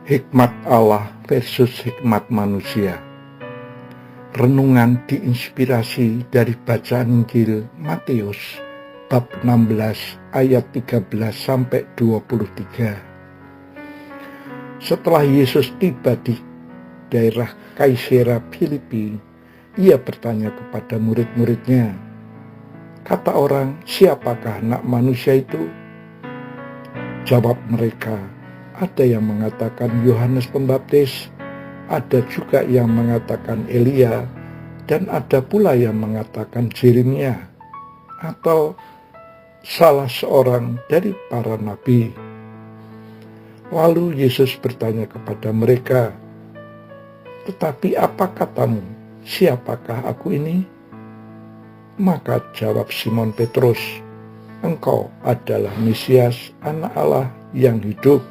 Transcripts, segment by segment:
Hikmat Allah versus hikmat manusia. Renungan diinspirasi dari bacaan Injil Matius bab 16 ayat 13 sampai 23. Setelah Yesus tiba di daerah Kaisarea Filipi, ia bertanya kepada murid-muridnya, "Kata orang, siapakah anak manusia itu?" Jawab mereka, "Ada yang mengatakan Yohanes Pembaptis, ada juga yang mengatakan Elia, dan ada pula yang mengatakan Yeremia, atau salah seorang dari para nabi." Lalu Yesus bertanya kepada mereka, "Tetapi apa katamu, siapakah aku ini?" Maka jawab Simon Petrus, "Engkau adalah Mesias, Anak Allah yang hidup."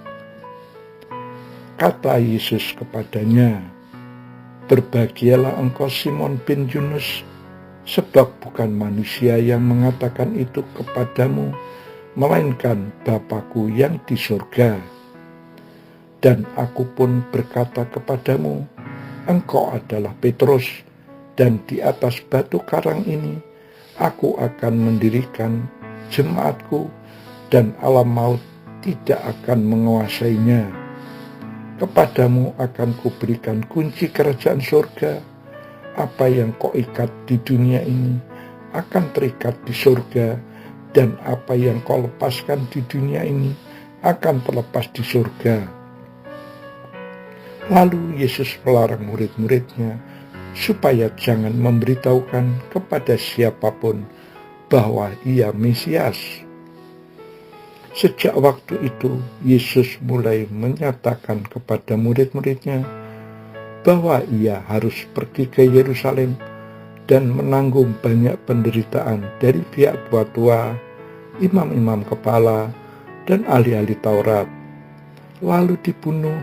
Kata Yesus kepadanya, "Berbahagialah engkau Simon bin Yunus, sebab bukan manusia yang mengatakan itu kepadamu, melainkan Bapa-Ku yang di surga. Dan aku pun berkata kepadamu, engkau adalah Petrus, dan di atas batu karang ini aku akan mendirikan jemaatku, dan alam maut tidak akan menguasainya. Kepadamu akan kuberikan kunci kerajaan surga. Apa yang kau ikat di dunia ini akan terikat di surga, dan apa yang kau lepaskan di dunia ini akan terlepas di surga." Lalu Yesus melarang murid-muridnya supaya jangan memberitahukan kepada siapapun bahwa ia Mesias. Sejak waktu itu, Yesus mulai menyatakan kepada murid-muridnya bahwa ia harus pergi ke Yerusalem dan menanggung banyak penderitaan dari pihak tua-tua, imam-imam kepala, dan ahli-ahli Taurat, lalu dibunuh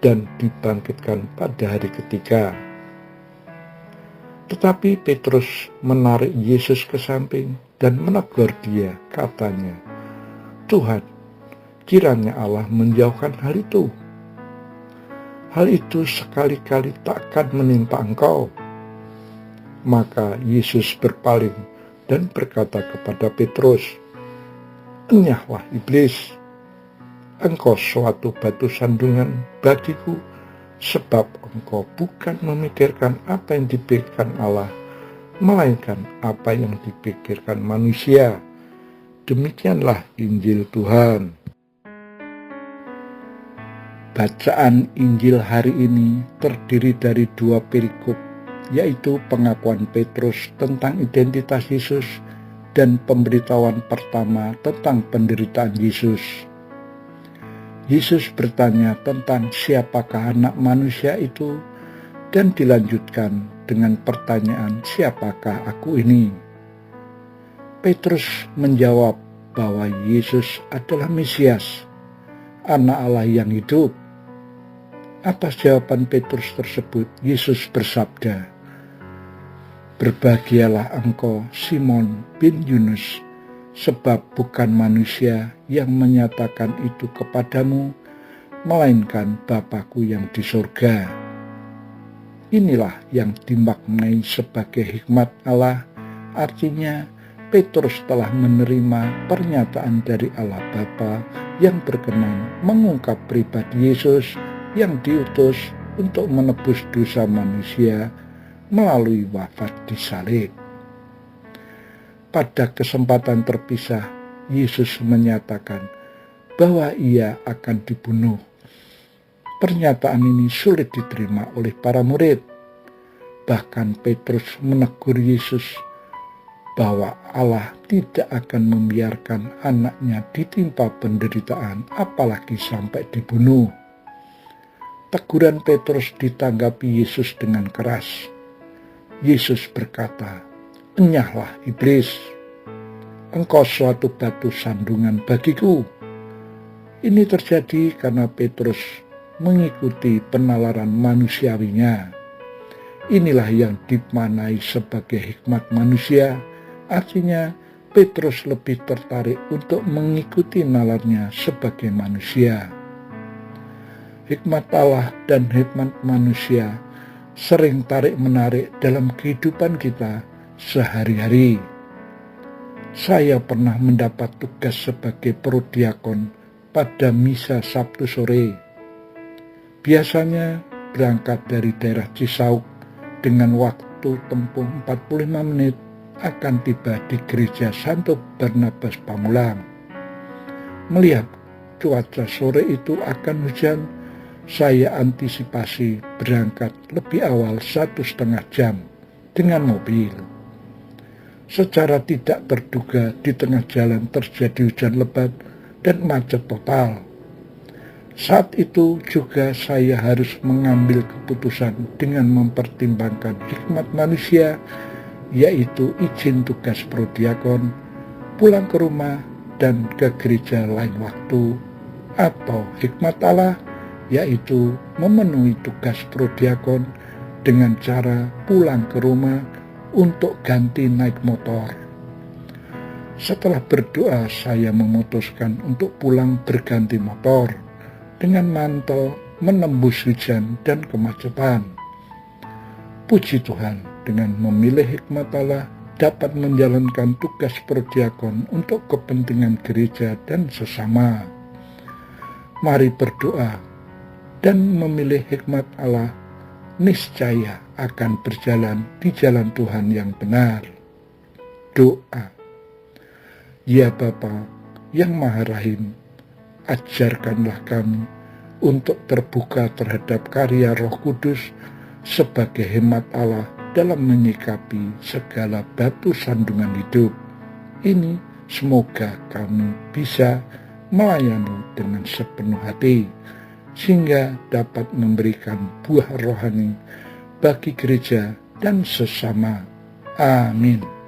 dan dibangkitkan pada hari ketiga. Tetapi Petrus menarik Yesus ke samping dan menegur dia, katanya, "Tuhan, kiranya Allah menjauhkan hal itu. Hal itu sekali-kali takkan menimpa engkau." Maka Yesus berpaling dan berkata kepada Petrus, "Enyahlah iblis, engkau suatu batu sandungan bagiku, sebab engkau bukan memikirkan apa yang dipikirkan Allah, melainkan apa yang dipikirkan manusia." Demikianlah Injil Tuhan. Bacaan Injil hari ini terdiri dari dua perikop, yaitu pengakuan Petrus tentang identitas Yesus dan pemberitahuan pertama tentang penderitaan Yesus. Yesus bertanya tentang siapakah anak manusia itu, dan dilanjutkan dengan pertanyaan, "Siapakah aku ini?" Petrus menjawab bahwa Yesus adalah Mesias, Anak Allah yang hidup. Atas jawaban Petrus tersebut, Yesus bersabda, "Berbahagialah engkau Simon bin Yunus, sebab bukan manusia yang menyatakan itu kepadamu, melainkan Bapa-Ku yang di surga." Inilah yang dimaknai sebagai hikmat Allah, artinya Petrus telah menerima pernyataan dari Allah Bapa yang berkenan mengungkap pribadi Yesus yang diutus untuk menebus dosa manusia melalui wafat di salib. Pada kesempatan terpisah, Yesus menyatakan bahwa ia akan dibunuh. Pernyataan ini sulit diterima oleh para murid. Bahkan Petrus menegur Yesus bahwa Allah tidak akan membiarkan anaknya ditimpa penderitaan, apalagi sampai dibunuh. Teguran Petrus ditanggapi Yesus dengan keras. Yesus berkata, "Enyahlah iblis, engkau suatu batu sandungan bagiku." Ini terjadi karena Petrus mengikuti penalaran manusiawinya. Inilah yang dimaknai sebagai hikmat manusia, artinya Petrus lebih tertarik untuk mengikuti nalarnya sebagai manusia. hikmat Allah dan hikmat manusia sering tarik-menarik dalam kehidupan kita sehari-hari. Saya pernah mendapat tugas sebagai prodiakon pada misa Sabtu sore. Biasanya berangkat dari daerah Cisauk dengan waktu tempuh 45 menit akan tiba di gereja Santo Barnabas Pamulang. Melihat cuaca sore itu akan hujan, saya antisipasi berangkat lebih awal 1,5 jam dengan mobil. Secara tidak terduga di tengah jalan terjadi hujan lebat dan macet total. Saat itu juga saya harus mengambil keputusan dengan mempertimbangkan hikmat manusia, yaitu izin tugas prodiakon, pulang ke rumah dan ke gereja lain waktu, atau hikmat Allah, yaitu memenuhi tugas prodiakon dengan cara pulang ke rumah untuk ganti naik motor. Setelah berdoa, saya memutuskan untuk pulang berganti motor dengan mantel menembus hujan dan kemacetan. Puji Tuhan, dengan memilih hikmat Allah dapat menjalankan tugas prodiakon untuk kepentingan gereja dan sesama. Mari berdoa dan memilih hikmat Allah, niscaya akan berjalan di jalan Tuhan yang benar. Doa. Ya Bapa yang Maha Rahim, ajarkanlah kami untuk terbuka terhadap karya Roh Kudus sebagai hikmat Allah dalam menyikapi segala batu sandungan hidup ini. Semoga kami bisa melayani dengan sepenuh hati, sehingga dapat memberikan buah rohani bagi gereja dan sesama. Amin.